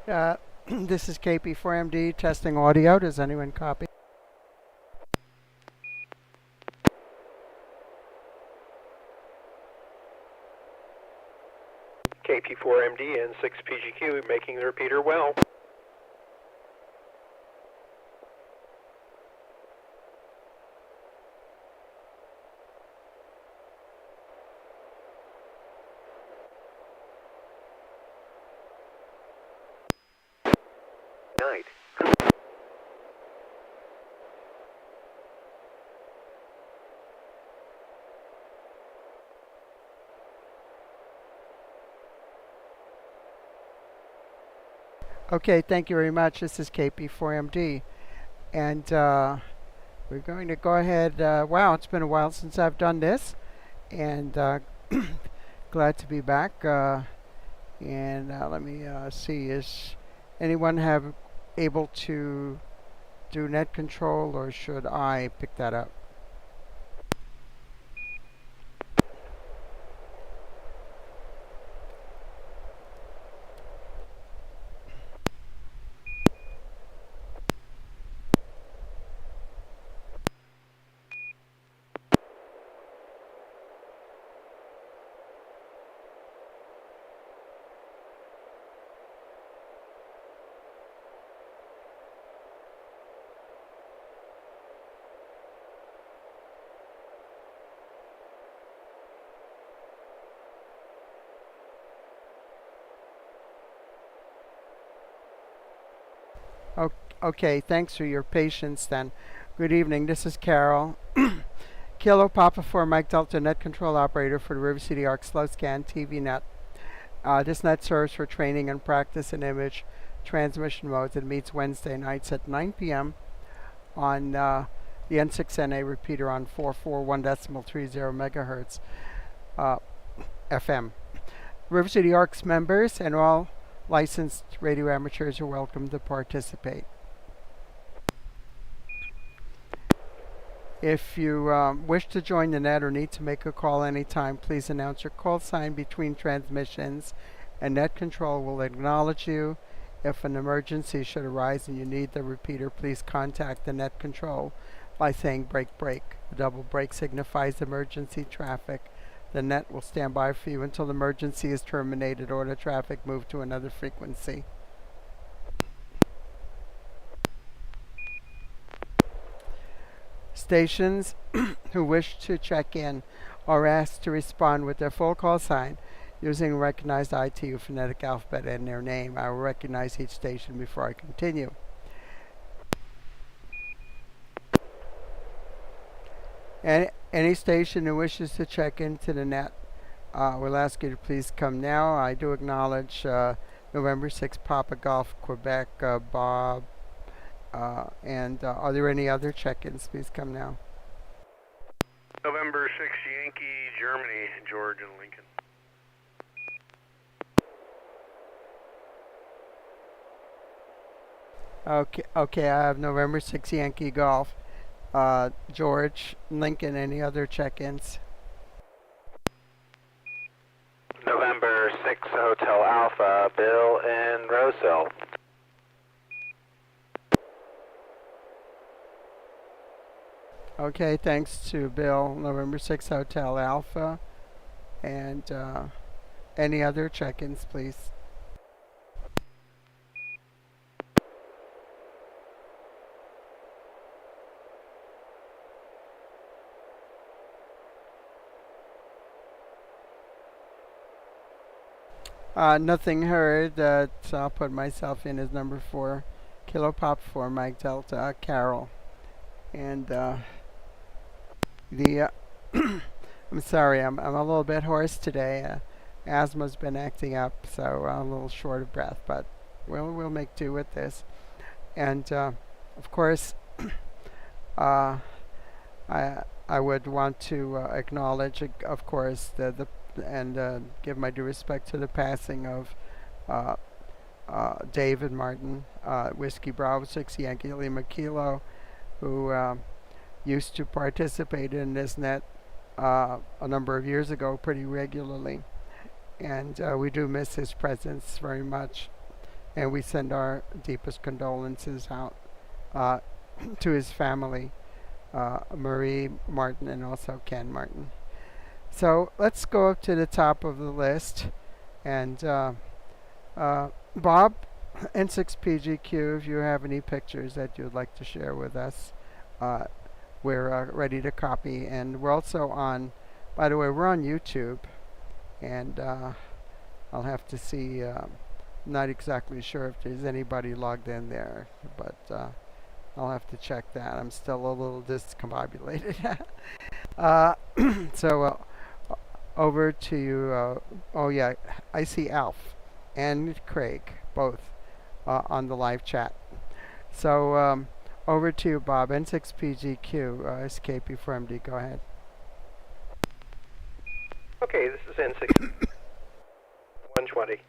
Uh, this is KP4MD testing audio. Does anyone copy? KP4MD N6PGQ making the repeater well. Night. Okay, thank you very much. This is KP4MD. And we're going to go ahead. Wow, it's been a while since I've done this. And glad to be back. And let me see. Is anyone able to do net control, or should I pick that up? Okay, thanks for your patience then. Good evening, this is Carol. Kilo Papa 4 Mike Delta Net Control Operator for the River City Arc Slow Scan TV Net. This net serves for training and practice in image transmission modes. It meets Wednesday nights at 9 p.m. on the N6NA repeater on 441.30 megahertz FM. River City Arcs members and all licensed radio amateurs are welcome to participate. If you wish to join the net or need to make a call anytime, please announce your call sign between transmissions, and net control will acknowledge you. If an emergency should arise and you need the repeater, please contact the net control by saying break break. The double break signifies emergency traffic. The net will stand by for you until the emergency is terminated or the traffic move to another frequency. Stations who wish to check in are asked to respond with their full call sign using recognized ITU phonetic alphabet and their name. I will recognize each station before I continue. Any station who wishes to check into the net will ask you to please come now. I do acknowledge November 6 Papa Golf, Quebec, Bob, and are there any other check-ins? Please come now. November 6 Yankee, Germany, George and Lincoln. Okay, I have November 6 Yankee Golf, George, Lincoln. Any other check-ins? November 6 Hotel Alpha, Bill and Roseville. Okay, thanks to Bill, November 6 Hotel Alpha. And any other check-ins, please? Nothing heard. So I'll put myself in as number 4, Kilo Pop 4, Mike Delta, Carol. And I'm sorry, I'm a little bit hoarse today. Asthma's been acting up, so I'm a little short of breath, but we'll make do with this. And of course, I would want to acknowledge, of course, and give my due respect to the passing of David Martin, Whiskey Bravo 6 Yankee Lima Kilo, who used to participate in this net a number of years ago pretty regularly. And we do miss his presence very much. and we send our deepest condolences out uh, to his family, Marie Martin and also Ken Martin. So let's go up to the top of the list, and Bob, N6PGQ, if you have any pictures that you'd like to share with us, uh, we're ready to copy. And we're also on, by the way, we're on YouTube, and I'll have to see. Not exactly sure if there's anybody logged in there, but I'll have to check that. I'm still a little discombobulated. uh, so over to you. Oh yeah, I see Alf and Craig both on the live chat. So over to you, Bob. N6PGQ, escape for MD. Go ahead. Okay, this is N6 120.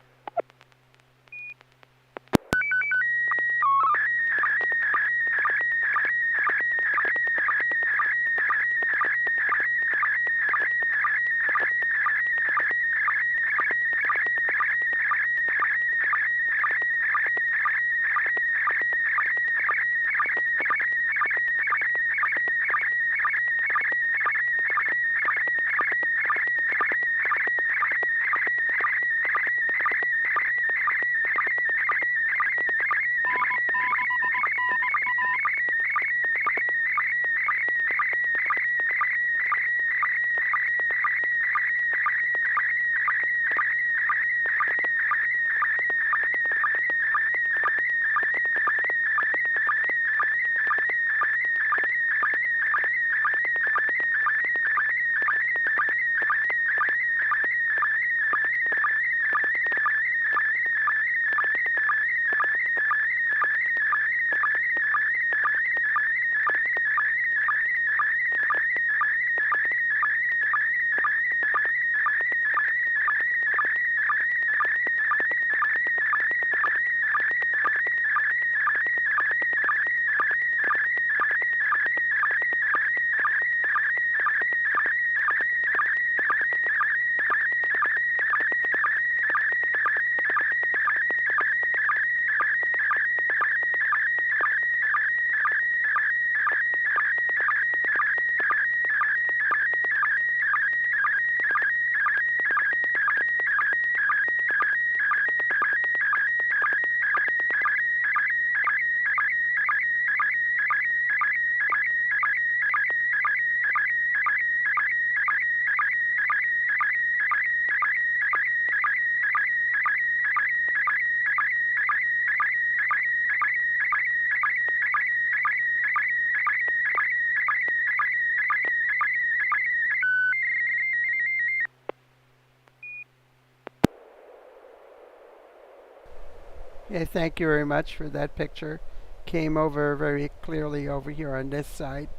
Yeah, thank you very much for that picture. Came over very clearly over here on this side.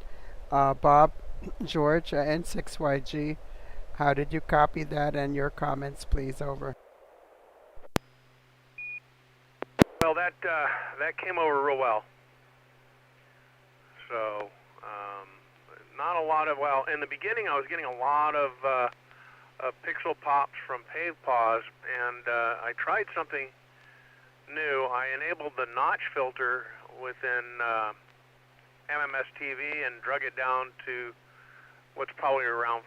Bob, George, N6YG, how did you copy that? And your comments, please, over. Well, that came over real well. So, not a lot of, well, in the beginning I was getting a lot of pixel pops from PavePaws, and I tried something new. I enabled the notch filter within MMS TV and drug it down to what's probably around,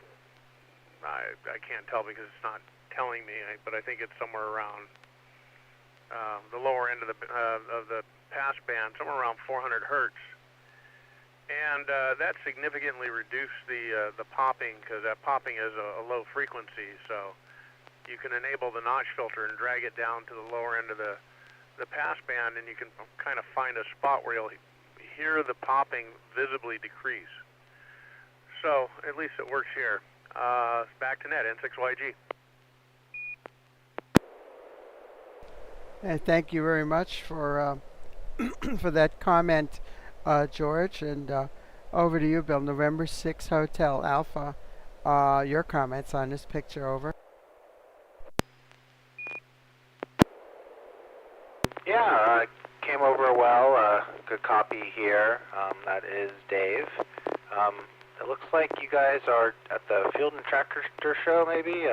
I can't tell because it's not telling me, but I think it's somewhere around the lower end of the pass band, somewhere around 400 hertz. And that significantly reduced the popping, because that popping is a low frequency. So you can enable the notch filter and drag it down to the lower end of the pass band, and you can kind of find a spot where you'll hear the popping visibly decrease. So at least it works here. Back to net, N6YG. And thank you very much for for that comment, George. And over to you, Bill. November 6 Hotel Alpha. Your comments on this picture, over. Yeah, came over well. Good copy here. That is Dave. It looks like you guys are at the Field and Tractor show, maybe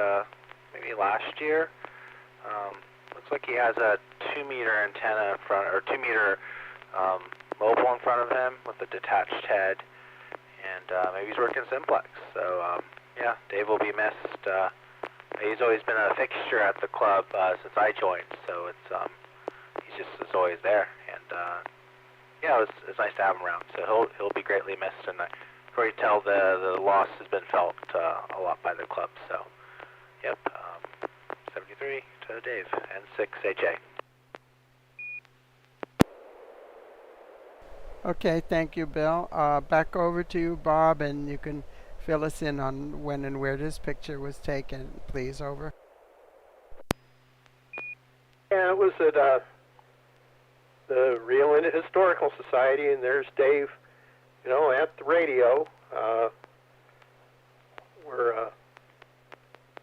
last year. Looks like he has a 2-meter antenna in front, or 2-meter mobile in front of him with a detached head, and maybe he's working simplex. So yeah, Dave will be missed. He's always been a fixture at the club since I joined, so it's he's just is always there, and yeah, it's nice to have him around. So he'll be greatly missed, and I can already tell the loss has been felt a lot by the club. So yep, 73 to Dave, N6AJ. Okay, thank you, Bill. Back over to you, Bob, and you can fill us in on when and where this picture was taken, please. Over. Yeah, it was at the Real Historical Society, and there's Dave, at the radio. We're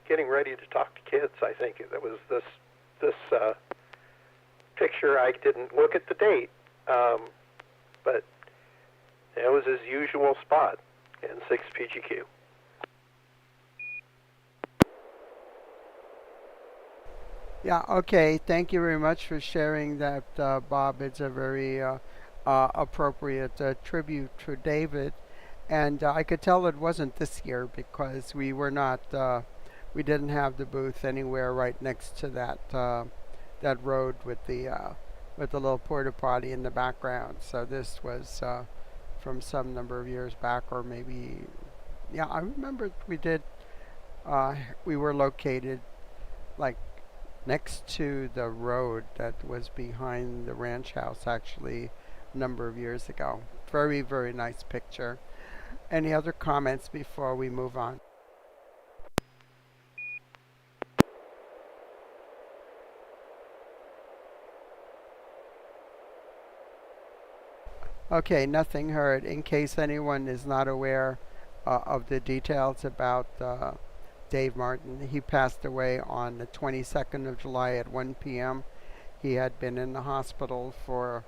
getting ready to talk to kids. I think it was this picture. I didn't look at the date, but it was his usual spot in 6 PGQ. Yeah, okay. Thank you very much for sharing that, Bob. It's a very appropriate tribute to David. And I could tell it wasn't this year because we were not, we didn't have the booth anywhere right next to that road with the little porta potty in the background. So this was from some number of years back, or maybe, yeah, I remember we were located like next to the road that was behind the ranch house actually a number of years ago. Very, very nice picture. Any other comments before we move on? Okay, nothing heard. In case anyone is not aware of the details about Dave Martin, he passed away on the 22nd of July at 1 p.m. He had been in the hospital for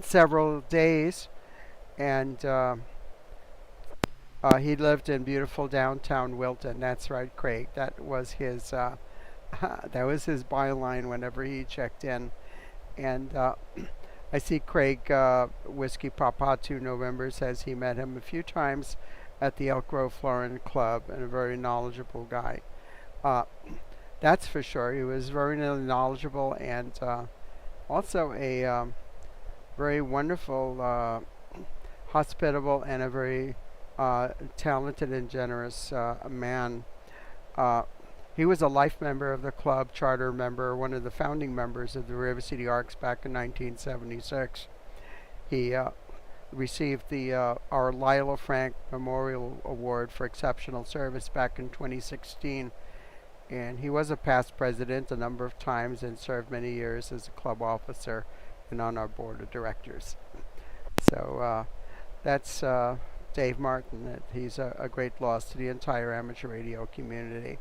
several days, and he lived in beautiful downtown Wilton. That's right, Craig. That was his byline whenever he checked in. And I see Craig Whiskey Papa 2 November says he met him a few times at the Elk Grove Florin Club, and a very knowledgeable guy. That's for sure. He was very knowledgeable, and also a very wonderful, hospitable, and a very talented and generous man. He was a life member of the club, charter member, one of the founding members of the River City Arcs back in 1976. He received our Lila Frank Memorial Award for exceptional service back in 2016. And he was a past president a number of times and served many years as a club officer and on our board of directors. So that's Dave Martin. He's a great loss to the entire amateur radio community.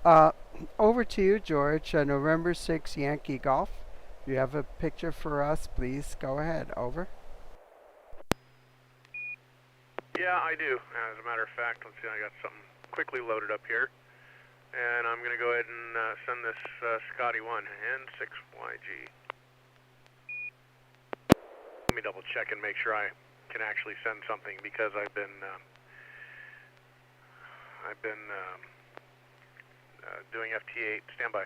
Over to you, George. November 6 Yankee Golf. If you have a picture for us, please go ahead. Over. Yeah, I do. As a matter of fact, let's see, I got something quickly loaded up here. And I'm going to go ahead and send this Scotty 1, N6YG. Let me double check and make sure I can actually send something, because I've been doing FT8. Stand by.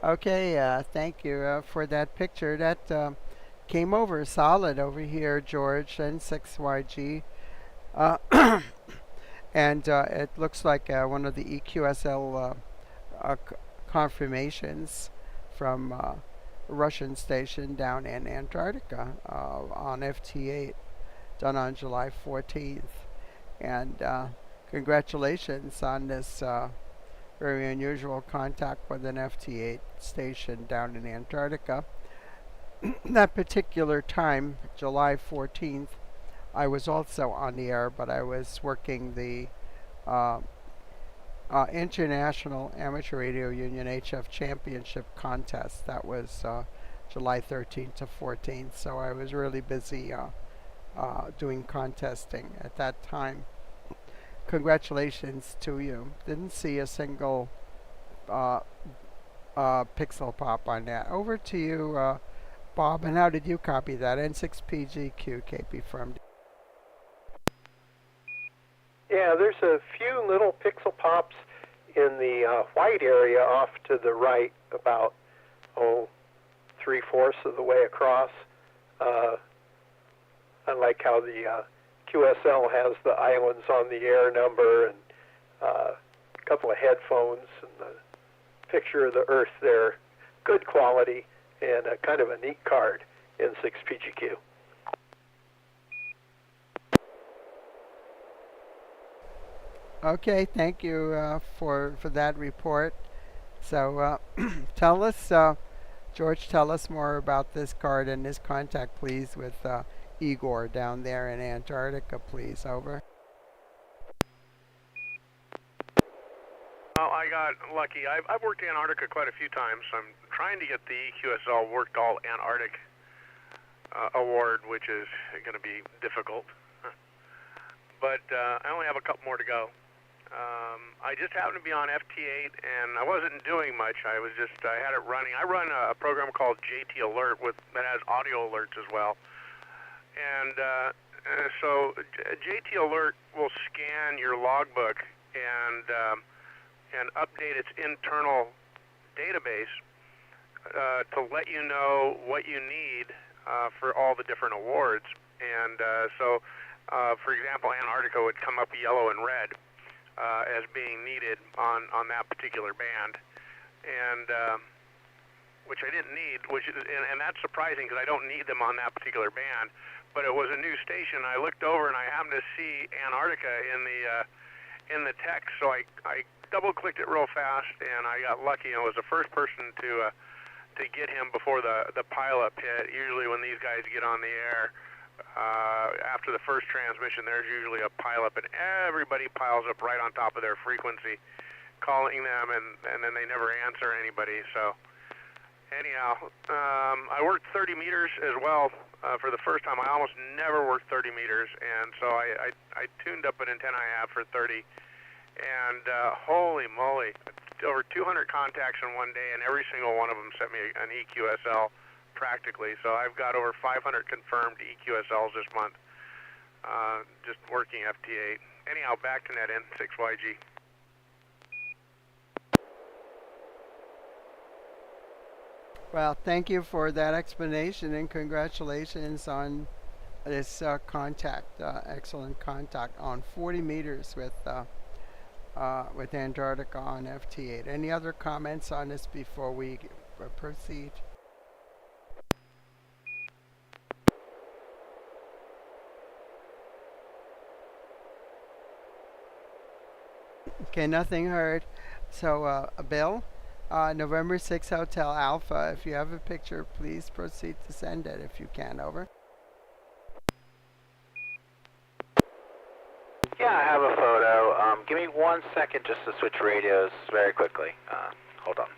Okay, thank you for that picture. That came over solid over here, George, N6YG. Uh, and it looks like one of the EQSL confirmations from a Russian station down in Antarctica on FT8, done on July 14th. And congratulations on this very unusual contact with an FT8 station down in Antarctica. That particular time, July 14th, I was also on the air, but I was working the uh, International Amateur Radio Union HF Championship contest. That was July 13th to 14th, so I was really busy doing contesting at that time. Congratulations to you. Didn't see a single pixel pop on that. Over to you, Bob, and how did you copy that? N6PGQ, KP from. Yeah, there's a few little pixel pops in the white area off to the right, about 3/4 of the way across. I like how the QSL has the islands on the air number and a couple of headphones and the picture of the Earth there. Good quality and a kind of a neat card in N6PGQ. Okay, thank you for that report. So tell us, George, tell us more about this card and this contact, please, with Igor down there in Antarctica, please. Over. Well, I got lucky. I've worked Antarctica quite a few times. I'm trying to get the EQSL Worked All Antarctic award, which is going to be difficult. But I only have a couple more to go. I just happened to be on FT8, and I wasn't doing much. I had it running. I run a program called JT Alert that has audio alerts as well. And so JT Alert will scan your logbook and update its internal database to let you know what you need for all the different awards. And so, for example, Antarctica would come up yellow and red as being needed on that particular band, and which I didn't need, and that's surprising because I don't need them on that particular band. But it was a new station. I looked over and I happened to see Antarctica in the text, so I double-clicked it real fast, and I got lucky. I was the first person to get him before the pileup hit. Usually when these guys get on the air, after the first transmission, there's usually a pileup, and everybody piles up right on top of their frequency, calling them, and then they never answer anybody. So anyhow, I worked 30 meters as well for the first time. I almost never worked 30 meters, and so I tuned up an antenna I have for 30, and holy moly, over 200 contacts in one day, and every single one of them sent me an EQSL practically. So I've got over 500 confirmed EQSLs this month, just working FT8. Anyhow, back to Net N6YG. Well, thank you for that explanation, and congratulations on this contact, excellent contact on 40 meters with Antarctica on FT8. Any other comments on this before we proceed? Okay, nothing heard. So, Bill, November 6 Hotel Alpha, if you have a picture, please proceed to send it if you can. Over. Yeah, I have a photo. Give me 1 second just to switch radios very quickly. Hold on.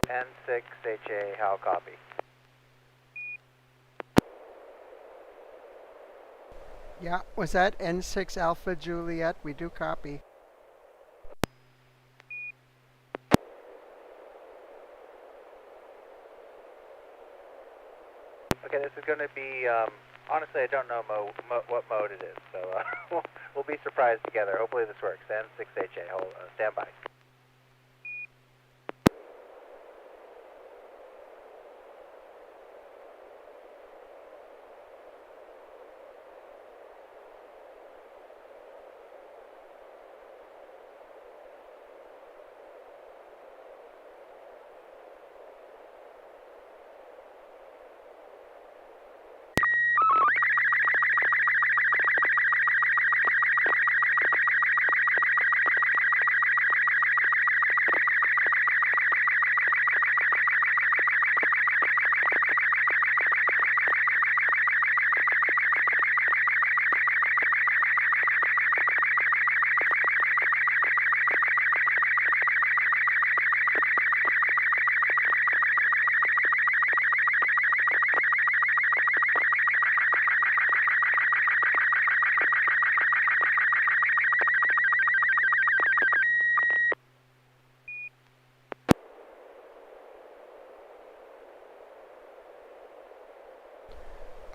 N6HA, how copy? Yeah, was that N6 Alpha Juliet? We do copy. is going to be, honestly, I don't know what mode it is, so we'll be surprised together. Hopefully this works. N6HA, hold, stand by.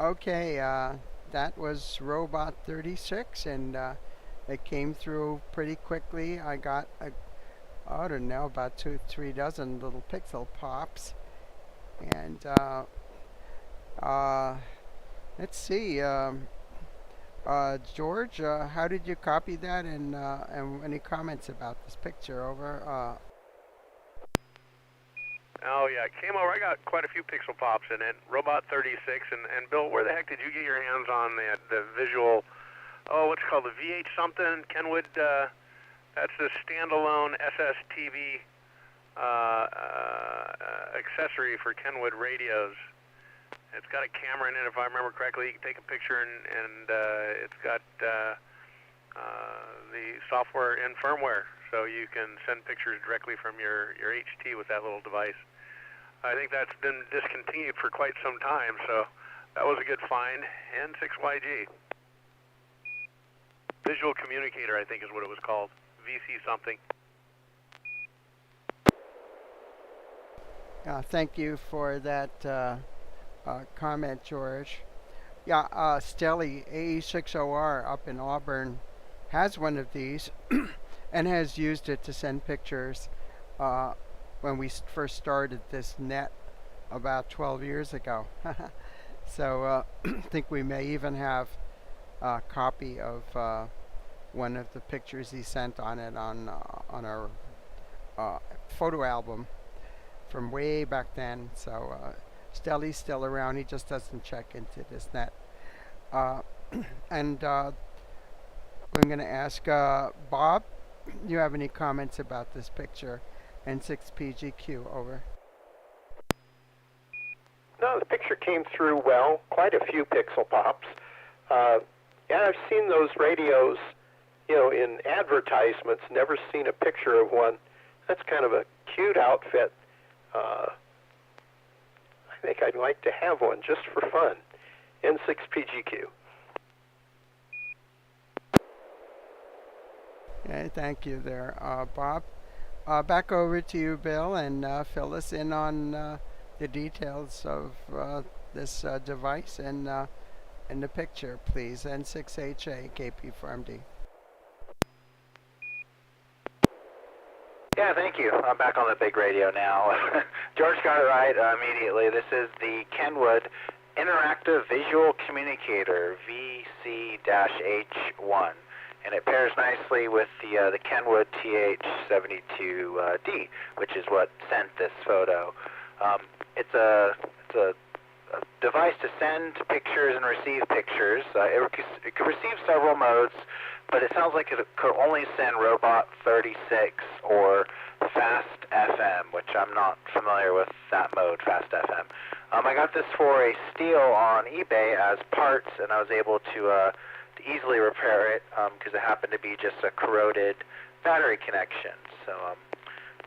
Okay, that was Robot 36, and it came through pretty quickly. I got, I don't know, about 2-3 dozen little pixel pops. And let's see, George, how did you copy that? And any comments about this picture? Over. Oh yeah, it came over. I got quite a few pixel pops in it. Robot 36, and Bill, where the heck did you get your hands on the visual? Oh, what's it called, the VH something? Kenwood. That's the standalone SSTV accessory for Kenwood radios. It's got a camera in it, if I remember correctly. You can take a picture, and it's got the software and firmware, so you can send pictures directly from your HT with that little device. I think that's been discontinued for quite some time, so that was a good find. N6YG. Visual Communicator, I think is what it was called. VC something. Thank you for that comment, George. Yeah, Stelly AE60R up in Auburn has one of these and has used it to send pictures when we first started this net about 12 years ago. So I think we may even have a copy of one of the pictures he sent on it on our photo album from way back then. So Stelly's still around. He just doesn't check into this net. And I'm going to ask Bob, do you have any comments about this picture? N6PGQ, over. No, the picture came through well. Quite a few pixel pops. Yeah, I've seen those radios, in advertisements. Never seen a picture of one. That's kind of a cute outfit. I think I'd like to have one just for fun. N6PGQ. Okay, thank you there, Bob. Back over to you, Bill, and fill us in on the details of this device and the picture, please. N6HA KP4MD. Yeah, thank you. I'm back on the big radio now. George got it right immediately. This is the Kenwood Interactive Visual Communicator, VC-H1. And it pairs nicely with the Kenwood TH72D, which is what sent this photo. It's a device to send pictures and receive pictures. It could receive several modes, but it sounds like it could only send Robot 36 or Fast FM, which I'm not familiar with that mode, Fast FM. I got this for a steal on eBay as parts, and I was able to easily repair it because it happened to be just a corroded battery connection. So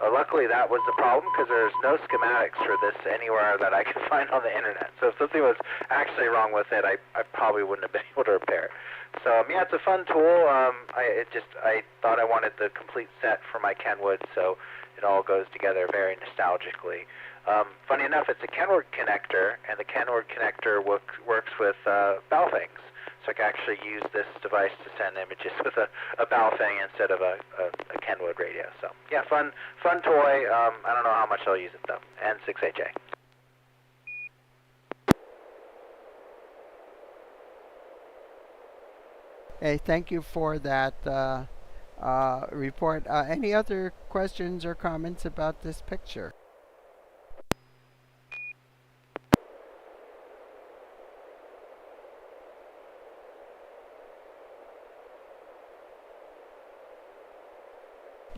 luckily that was the problem, because there's no schematics for this anywhere that I could find on the internet. So if something was actually wrong with it, I probably wouldn't have been able to repair it. So yeah, it's a fun tool. I thought I wanted the complete set for my Kenwood, so it all goes together very nostalgically. Funny enough, it's a Kenwood connector, and the Kenwood connector works with Baofengs. So I can actually use this device to send images with a Baofeng instead of a Kenwood radio. So yeah, fun toy. I don't know how much I'll use it though. N6HA. Hey, thank you for that report. Any other questions or comments about this picture?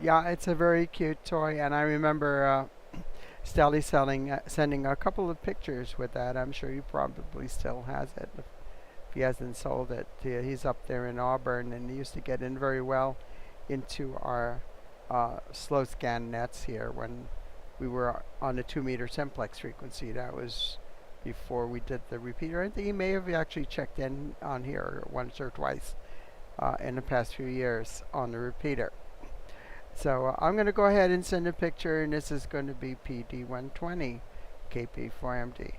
Yeah, it's a very cute toy, and I remember Stelly sending a couple of pictures with that. I'm sure he probably still has it if he hasn't sold it. He's up there in Auburn, and he used to get in very well into our slow scan nets here when we were on a 2-meter simplex frequency. That was before we did the repeater. I think he may have actually checked in on here once or twice in the past few years on the repeater. So I'm going to go ahead and send a picture, and this is going to be PD120 KP4MD.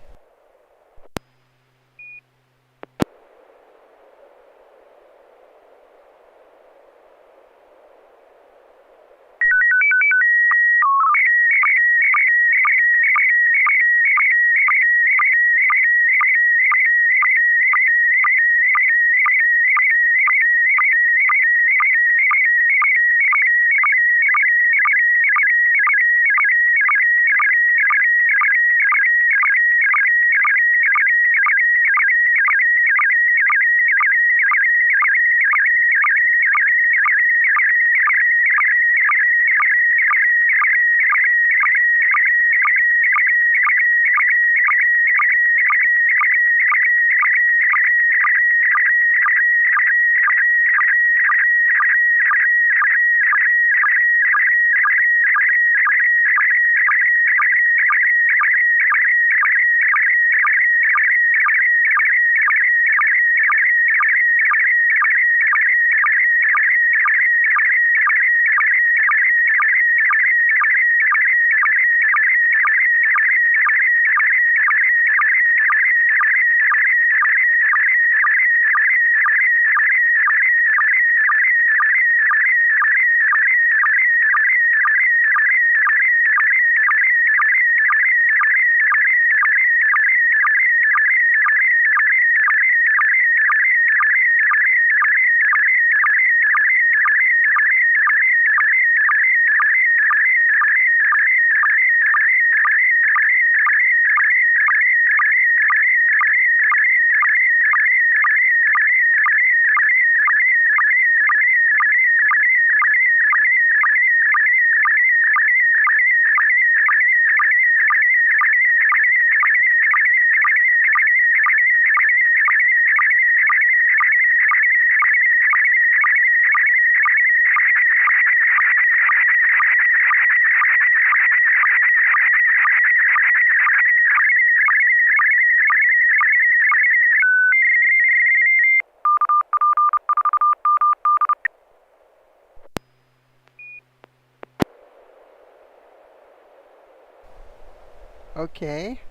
Okay.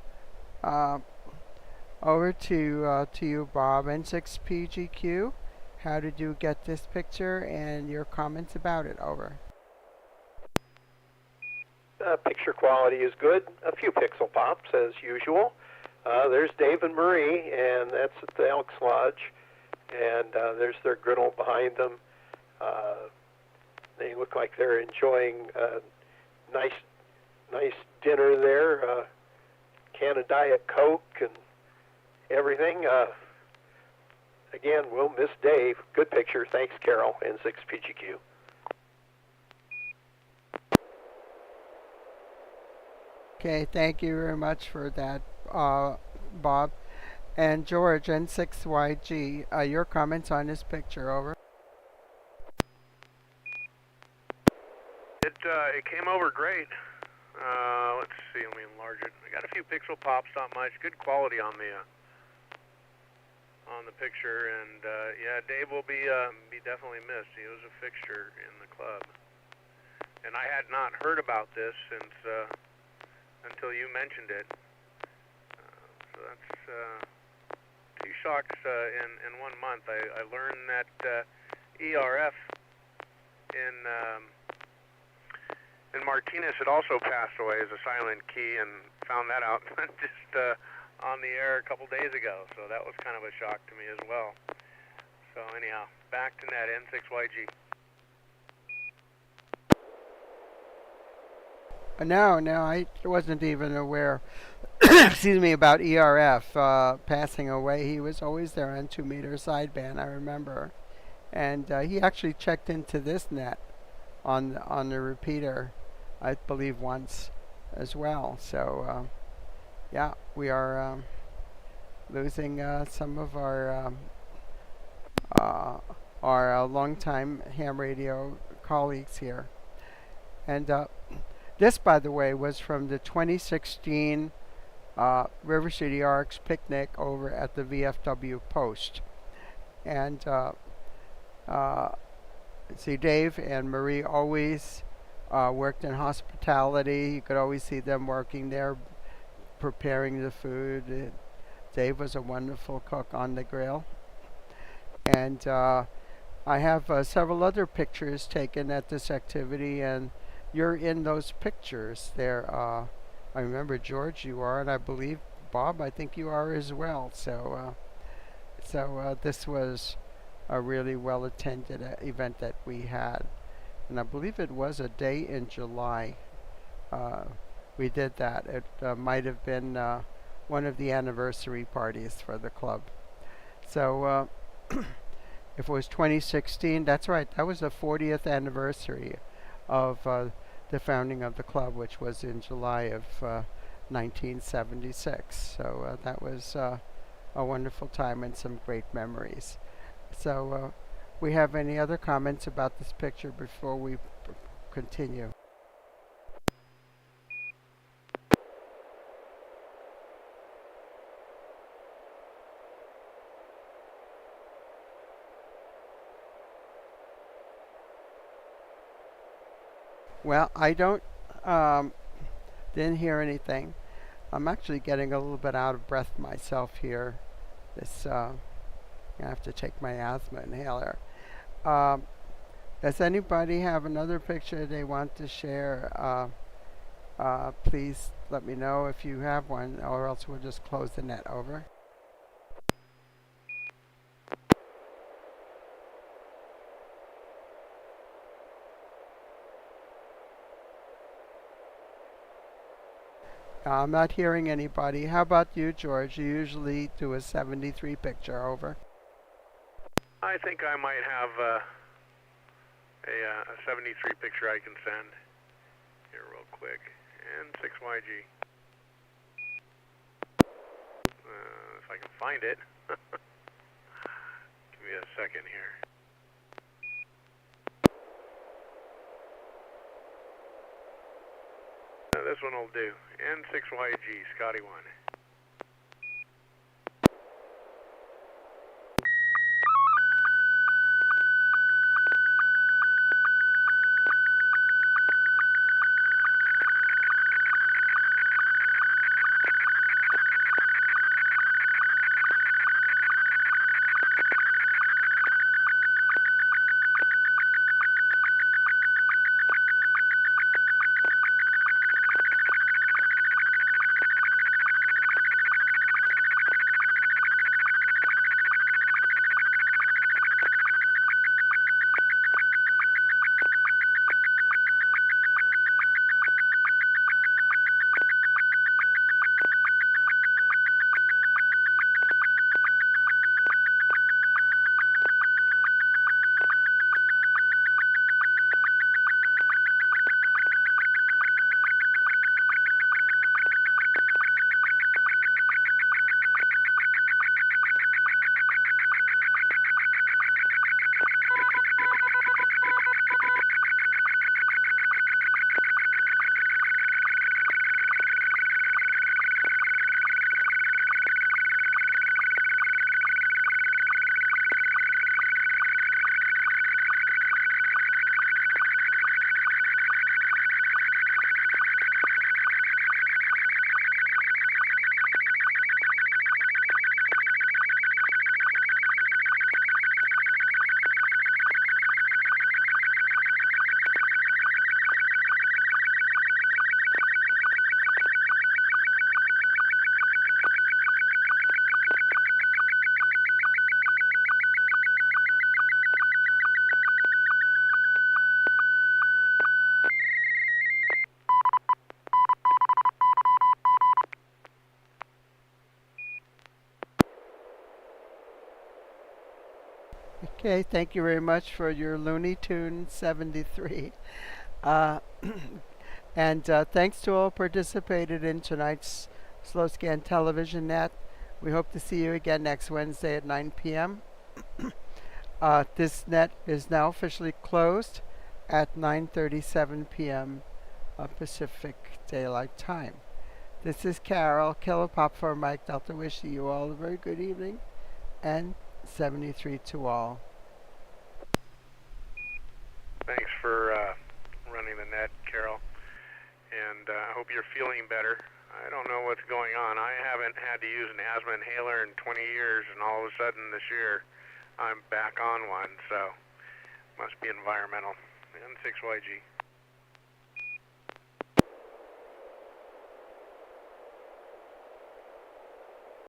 Uh, Over to you, Bob. N6PGQ. How did you get this picture and your comments about it? Over. Picture quality is good. A few pixel pops as usual. There's Dave and Marie, and that's at the Elks Lodge. And there's their griddle behind them. They look like they're enjoying a nice dinner there. Can of Diet Coke and everything. Again, we'll miss Dave. Good picture. Thanks, Carol, N6PGQ. Okay, thank you very much for that, Bob. And George, N6YG, your comments on this picture, over. It came over great. Let's see, let me enlarge it. I got a few pixel pops, not much. Good quality on on the picture, and yeah, Dave will be definitely missed. He was a fixture in the club, and I had not heard about this since until you mentioned it. So that's two shocks in 1 month. I learned that ERF in Martinez had also passed away as a silent key, and found that out just on the air a couple days ago. So that was kind of a shock to me as well. So anyhow, back to net, N6YG. No, I wasn't even aware, excuse me, about ERF passing away. He was always there on 2 meter sideband, I remember. And he actually checked into this net on the repeater, I believe, once as well. So yeah, we are losing some of our longtime ham radio colleagues here. And this, by the way, was from the 2016 River City Arcs picnic over at the VFW Post. And see, Dave and Marie always worked in hospitality. You could always see them working there, preparing the food. Dave was a wonderful cook on the grill. And I have several other pictures taken at this activity, and you're in those pictures there. I remember, George, you are, and I believe, Bob, I think you are as well. So this was a really well-attended event that we had. And I believe it was a day in July we did that. It might have been one of the anniversary parties for the club. So if it was 2016, that's right, that was the 40th anniversary of the founding of the club, which was in July of 1976. So that was a wonderful time and some great memories. So we have any other comments about this picture before we continue? Well, I didn't hear anything. I'm actually getting a little bit out of breath myself here. I have to take my asthma inhaler. Does anybody have another picture they want to share? Please let me know if you have one, or else we'll just close the net. Over. I'm not hearing anybody. How about you, George? You usually do a 73 picture. Over. I think I might have a 73 picture I can send here real quick. N6YG. If I can find it. Give me a second here. This one will do. N6YG, Scotty 1. Okay, thank you very much for your Looney Tune 73. Uh, and thanks to all participated in tonight's Slow Scan Television Net. We hope to see you again next Wednesday at 9 p.m. This net is now officially closed at 9:37 p.m. Pacific Daylight Time. This is Carol, Kilo Pop for Mike Delta, wishing you all a very good evening and 73 to all. Thanks for running the net, Carol, and I hope you're feeling better. I don't know what's going on. I haven't had to use an asthma inhaler in 20 years, and all of a sudden this year I'm back on one, so must be environmental. N6YG.